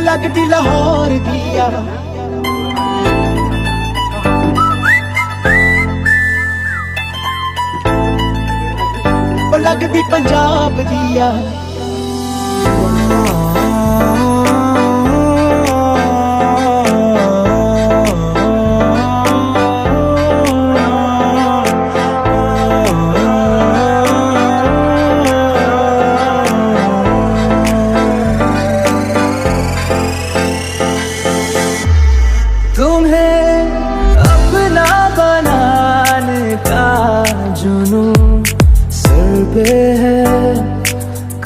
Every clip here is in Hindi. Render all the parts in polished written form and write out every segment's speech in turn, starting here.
लगती लाहौर दिया लगती पंजाब दिया है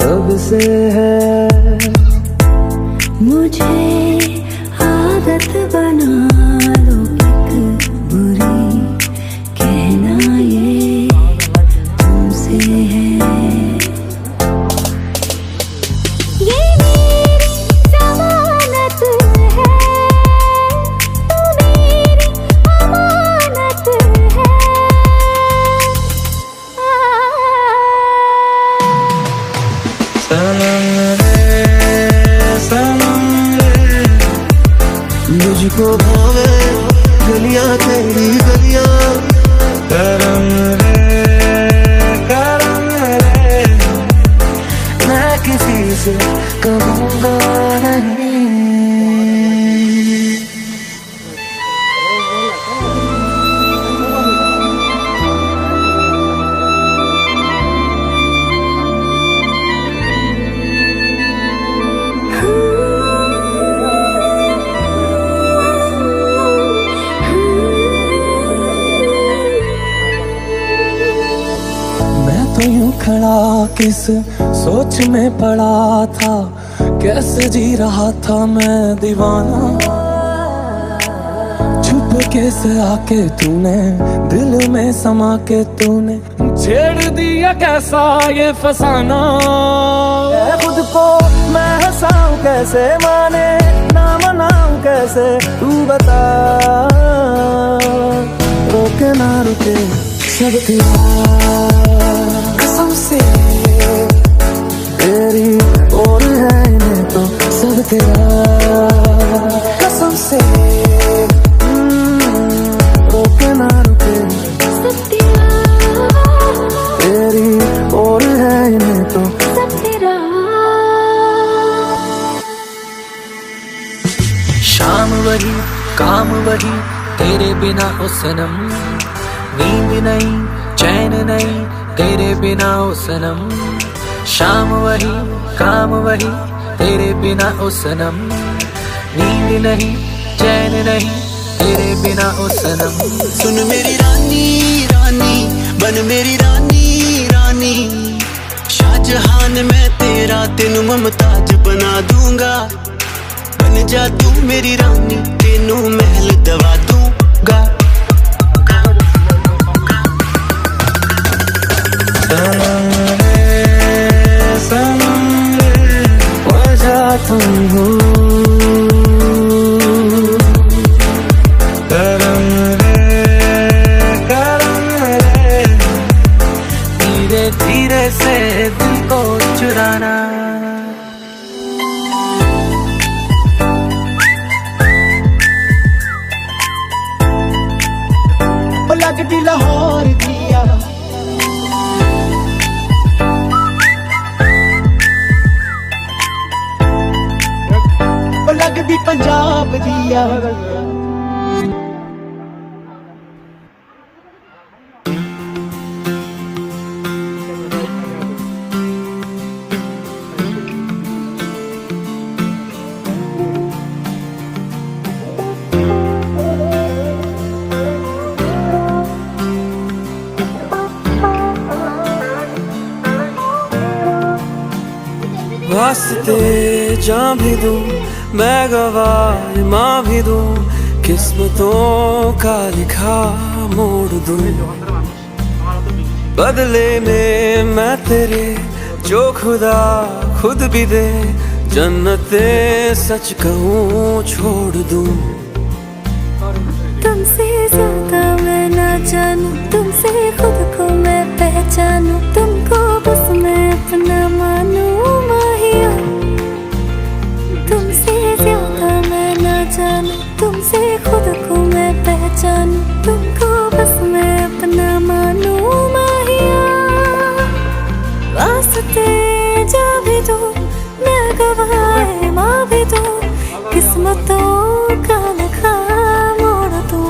कब से है मुझे आदत बना लो एक बुरी कहना ये तुमसे है ये मेरी जमानत है तू मेरी अमानत है मुझको भावे गलियां तेरी गलियां करम रे मैं किसी से कहूँगा नहीं तो यूं खड़ा किस सोच में पड़ा था कैसे जी रहा था मैं दीवाना छुप कैसे आके तूने दिल में समा के तूने छेड़ दिया कैसा ये फसाना खुद को मैं हंसाऊं कैसे माने ना मनाऊं कैसे तू बता रोके ना रुके सब कसम से तेरी और है इन्हें तो सब तेरा कसम से रोके ना रुके सब तेरा तेरी और है इन्हें तो सब तेरा शाम वही काम वही तेरे बिना ओ सनम नींद नहीं चैन नहीं तेरे बिना ओ सनम शाम वही काम वही तेरे बिना ओ सनम नींद नहीं चैन नहीं तेरे बिना ओ सनम सुन मेरी रानी रानी बन मेरी रानी रानी शाहजहान मैं तेरा तेनू मुमताज बना दूंगा बन जा तू मेरी रानी तेनू महल दवा दूंगा तुम हो करम रे धीरे धीरे से दिल को चुराना लगती लाहौर दिया लगती पंजाब दिया वास्ते जान भी दूं मैं गवाह माँ भी दूं किस्मतों का लिखा मोड़ दूं बदले में मैं तेरे जो खुदा खुद भी दे जन्नते सच कहूँ छोड़ दूं तुमसे ज्यादा मैं ना जानूं तुमसे तुमसे खुद को मैं पहचानूं, तुमको बस मैं अपना मानूं माहिया। तुमसे ज्यादा मैं ना जानूं, तुमसे खुद को मैं पहचानूं, तुमको बस मैं अपना मानूं माहिया। वास्ते जा भी दो, मैं गवाए माँ भी दो, किस्मतों का लिखा मोड़ दो।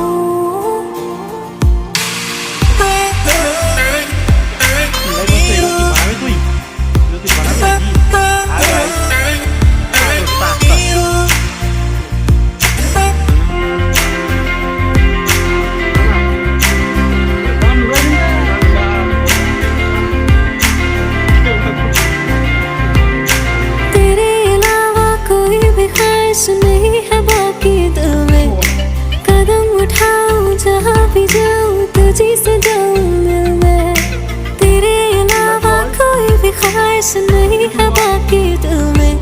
तेरे अलावा कोई भी ख्वाहिश नहीं है बाकी दिल में, कदम उठाऊं जहाँ भी जाऊं तुझी से जाऊं दिल में। तेरे अलावा कोई भी ख्वाहिश नहीं है बाकी दिल में,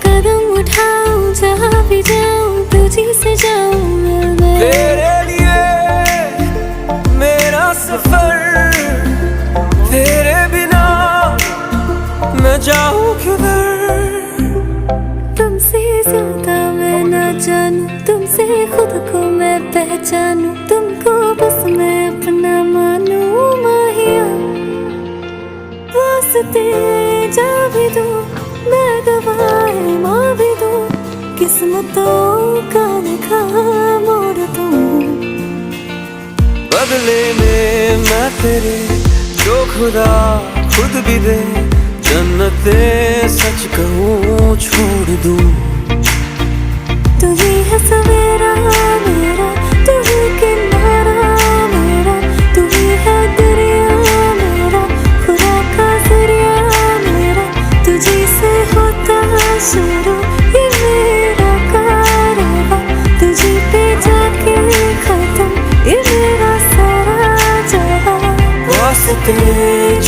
कदम उठाऊं जहाँ भी जाऊं तुझी से जाऊं दिल में। तेरे लिए मेरा सफर, तेरे बिना मैं जाऊं किधर। तुमसे ज्यादा मैं ना जानूं, तुमसे खुद को मैं पहचानूं, तुमको बस मैं अपना मानूं माहिया। वास्ते जा भी दो, मैं गवाए माँ भी दो, किस्मतों का लिखा मोड़ दूं। बदले में मैं तेरे जो खुदा खुद भी दे, जन्नते सच कहूँ छोड़ दूँ। तू ही है सवेरा मेरा, तू ही किनारा मेरा, तू ही है दरिया मेरा, खुदा का जरिया मेरा। तुझी से होता शुरू ये मेरा कारवां, तुझी पे जाके खत्म ये मेरा सारा जहां। वास्ते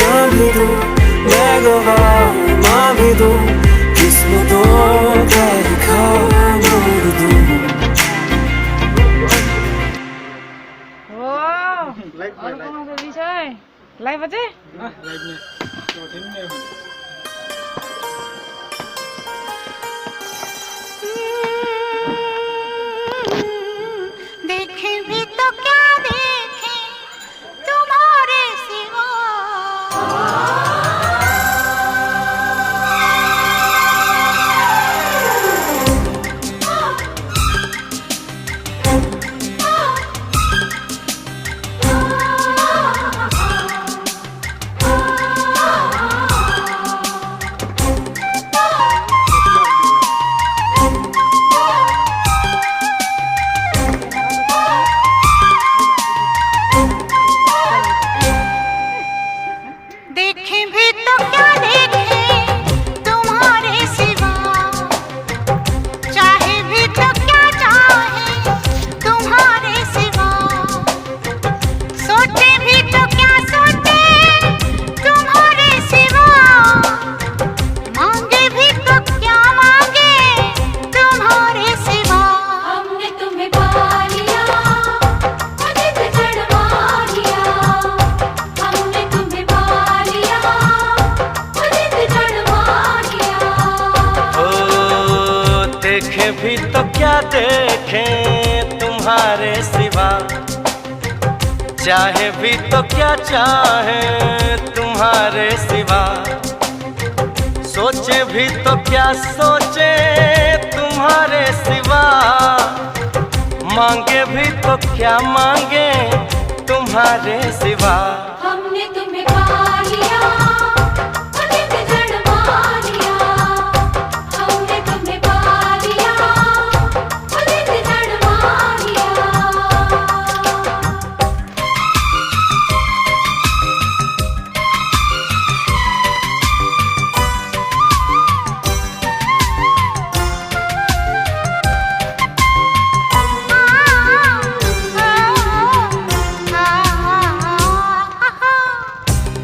जान भी दो, मैं गवाह माँ भी दो, किस्मतों का लिखा मोड़ दूँ। লাইভ আছে देखे भी तो क्या देखे तुम्हारे सिवा। देखे भी तो क्या देखे तुम्हारे सिवा, चाहे भी तो क्या चाहे तुम्हारे सिवा, सोचे भी तो क्या सोचे तुम्हारे सिवा, मांगे भी तो क्या मांगे तुम्हारे सिवा। हमने तुम्हें पा लिया, अजित जड़वा लिया, हमने तुम्हें पा लिया, अजित जड़वा लिया। ओ देखे भी तो क्या देखे तुम्हारे सिवा, चाहे भी तो क्या चाहे तुम्हारे सिवा, सोचे भी तो क्या सोचे तुम्हारे सिवा, मांगे भी तो क्या मांगे तुम्हारे सिवा। हमने तुम्हें पा लिया, अजित जड़वा लिया, हमने तुम्हें पा लिया, अजित जड़वा लिया।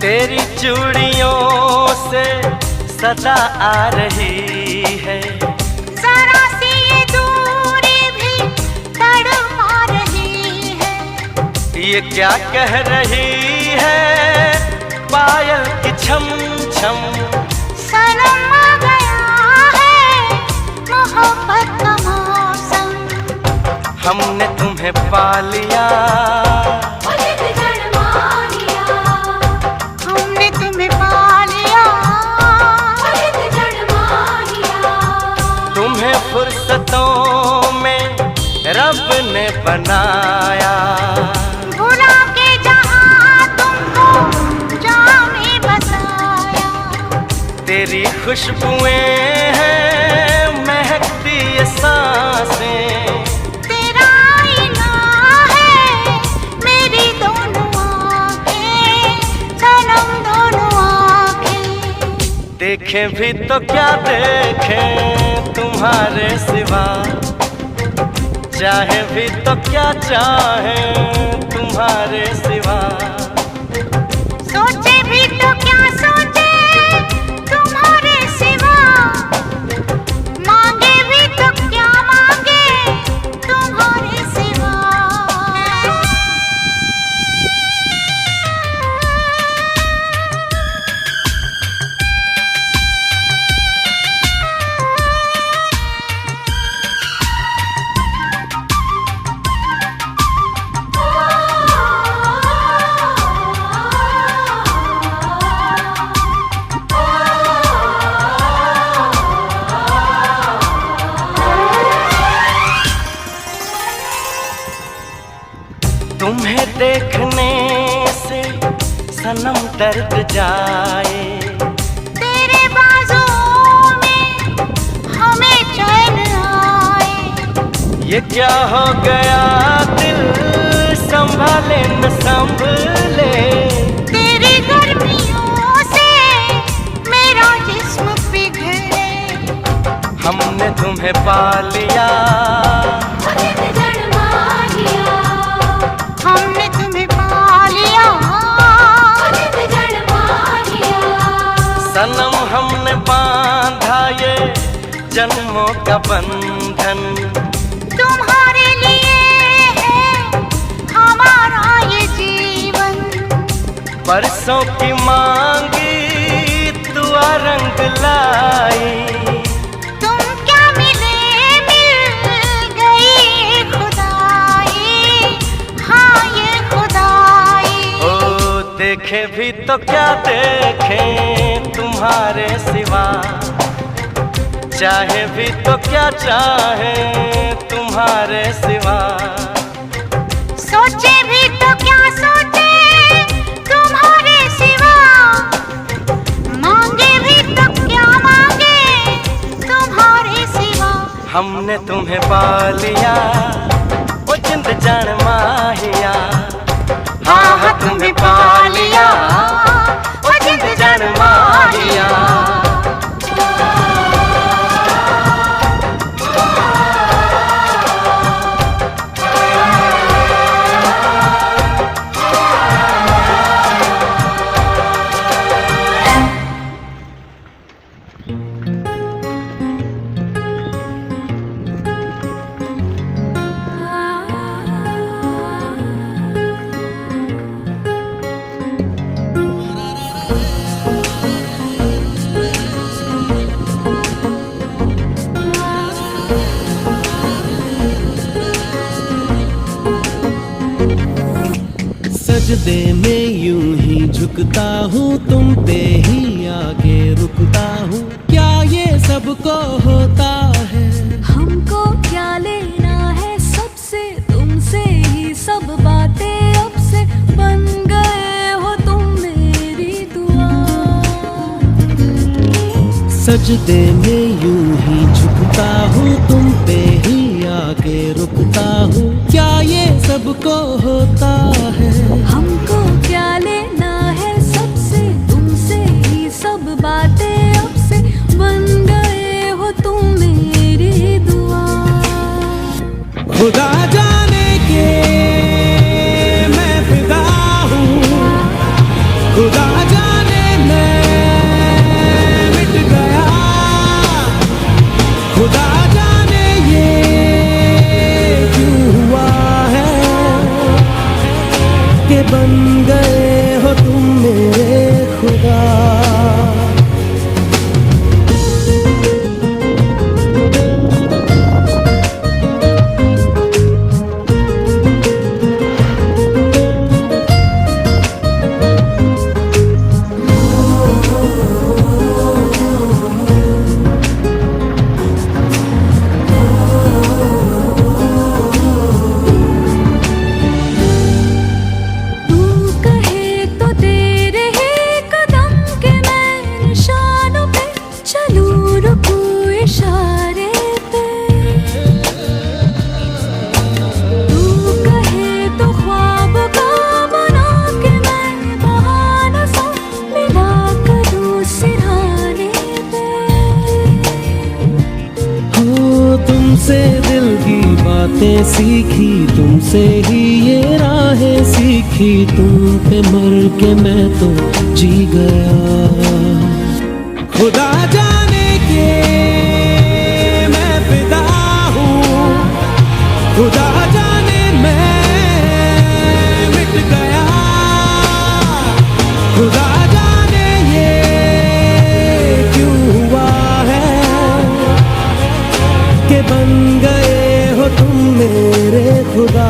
तेरी चूड़ियों से सदा आ रही है, जरा सी ये दूरी भी तड़पा रही है। ये क्या कह रही है पायल की छम छम। सनम आ गया है मोहब्बत का मौसम। हमने तुम्हें पा लिया, हमने तुम्हें पा लिया, तुम्हें फुर्सतों में रब ने बनाया। भुला के जहां तुमको जहां में बसाया। तेरी खुशबुएं हैं महकती ये सांसें। तेरा आईना है मेरी दोनों आँखें, सनम दोनों आँखें। देखें भी तो क्या देखें तुम्हारे सिवा, चाहे भी तो क्या चाहे तुम्हारे सिवा। सोचे भी तो क्या सोचे तुम्हारे सिवा, मांगे भी तो क्या मांगे तुम्हारे सिवा। तुम्हें देखने से सनम दर्द जाए। तेरे बाजुओं में हमें चैन आए। ये क्या हो गया दिल संभाले न संभले। तेरी गर्मियों से मेरा जिस्म पिघले। हमने तुम्हें पा लिया, हमने तुम्हें पा लिया, सनम हमने बांधा ये जन्मों का बंधन। तुम्हारे लिए है हमारा ये जीवन। बरसों की मांगी दुआ रंग लाई। तुम क्या मिले मिल गई खुदाई, हाँ ये खुदाई। ओ देखे भी तो क्या देखें तुम्हारे सिवा, चाहे भी तो क्या चाहे तुम्हारे सिवा। सोचे भी तो क्या सोचे तुम्हारे सिवा, मांगे भी तो क्या मांगे तुम्हारे सिवा। हमने तुम्हें पा लिया वो जिंद जान माहिया। हाँ हाँ तुम्हें पा लिया वो जिंद जान माहिया। सजदे में यूं ही झुकता हूँ, तुम पे ही आके रुकता हूँ। क्या ये सबको होता है? हमको क्या लेना है सबसे, तुमसे ही सब बातें अब से बन गए हो तुम मेरी दुआ। सजदे में यूं ही झुकता हूँ, तुम पे ही आके रुकता हूँ। क्या ये सबको होता है? हमको क्या लेना है सबसे, तुमसे ही सब बातें अब से बन गए हो तुम मेरी दुआ। खुदा जाने के मैं फिदा हूँ, खुदा जाने मैं मिट गया। खुदा जाने ये क्यों हुआ है। तुमसे दिल की बातें सीखी, तुमसे ही ये राहें सीखी, तुम पे मर के मैं तो जी गया। खुदा जाने के मैं फिदा हूँ, खुदा जाने मैं मिट गया, खुदा जाने ये क्यों हुआ है कि बन गए हो तुम मेरे खुदा।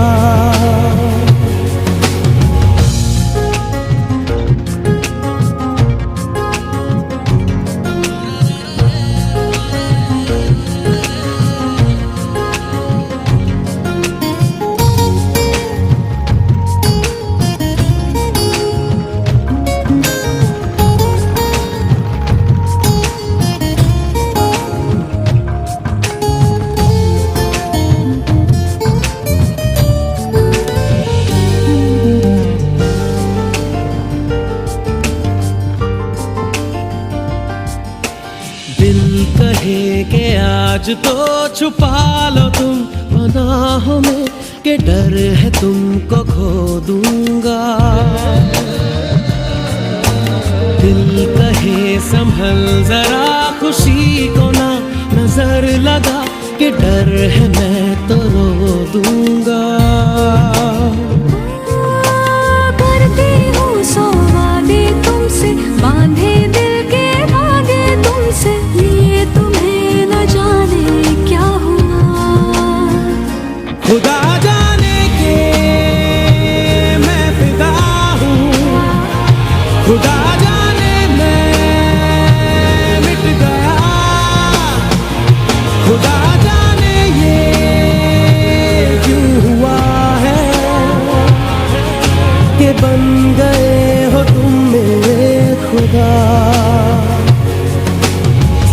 कहे के आज तो छुपा लो तुम पनाहों में, के डर है तुमको खो दूंगा। दिल कहे संभल जरा खुशी को ना नजर लगा, के डर है मैं तो रो दूंगा। करती हूँ सौ वादे तुमसे, बांधे दिल के धागे तुमसे, ये तुम्हें न जाने क्या हुआ। खुदा जाने के मैं फिदा हूँ, खुदा जाने मैं मिट गया, खुदा जाने ये क्यों हुआ है कि बन गए हो तुम मेरे खुदा।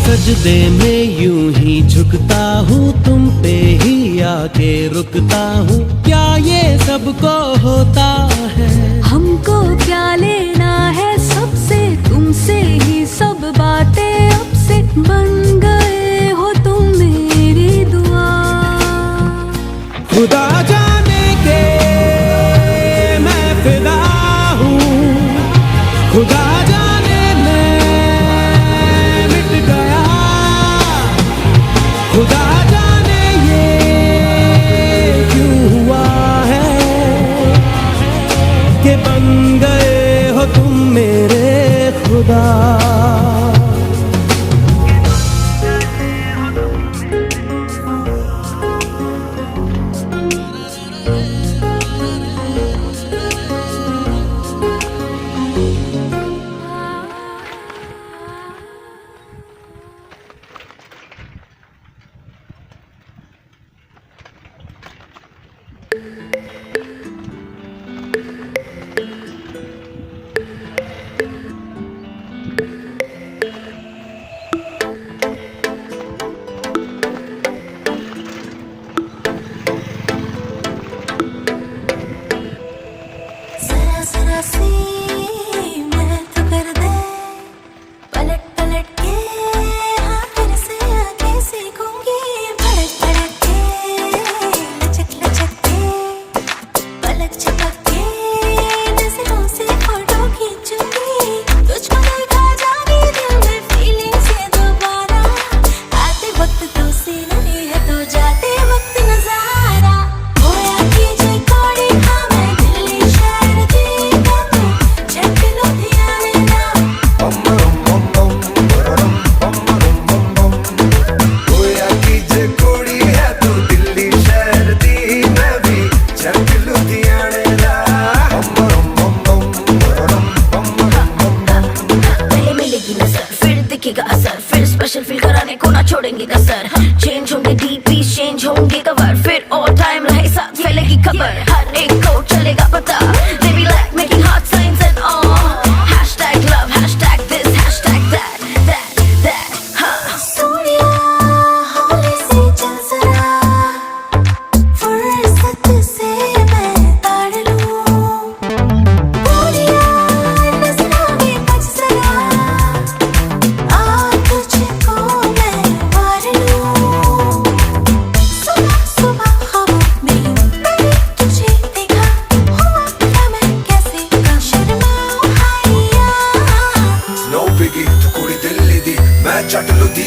सजदे में यूं ही झुकता हूँ, तुम पे ही आके रुकता हूँ, क्या ये सबको होता है। हमको क्या लेना है सबसे, तुमसे ही सब बातें अब से, बन गए हो तुम मेरी दुआ। खुदा जाने के मैं फिदा हूँ, खुदा जाने मैं मिट गया, खुदा जाने ये क्यों हुआ है कि बन गए हो तुम मेरे खुदा। जरा जरा सी मैं तो कर दे, पलट पलट के हाँ फिर से आके सीखूंगी, भड़क भड़क के लचक लचक के, पलक झपक के नजरों से फोटो खींचूंगी, तुझको देखा जागी दिल में फीलिंग से दोबारा, आते वक्त तो सी नहीं है तो जाते वक्त नजारा। होया कीजिए कोड़ी हाँ मैं दिल्ली शहर दी करूँ, झट लुधियाने ना। होया कीजे कोड़ी है तू दिल्ली शहर दी, मैं भी झट लुधियाने दा। पहले मिलेगी नजर फिर दिखेगा असर, फिर स्पेशल फील कराने को ना छोड़ेंगे कसर, चेंज होंगे डीपी चेंज होंगे कवर, फिर और टाइम रहे साथ फैलेगी खबर, हर एक को चलेगा पता, they be like making heart signs and all, hashtag love hashtag this hashtag that हाँ। सोनिया होली से चल जरा, फुर्सत से मैं ताड़ लूं, बोलिया नजरों में बज जरा, आ तुझको मैं वार लूं। जाएगी तू कुड़ी दिल्ली दी मैं चट लुधियाना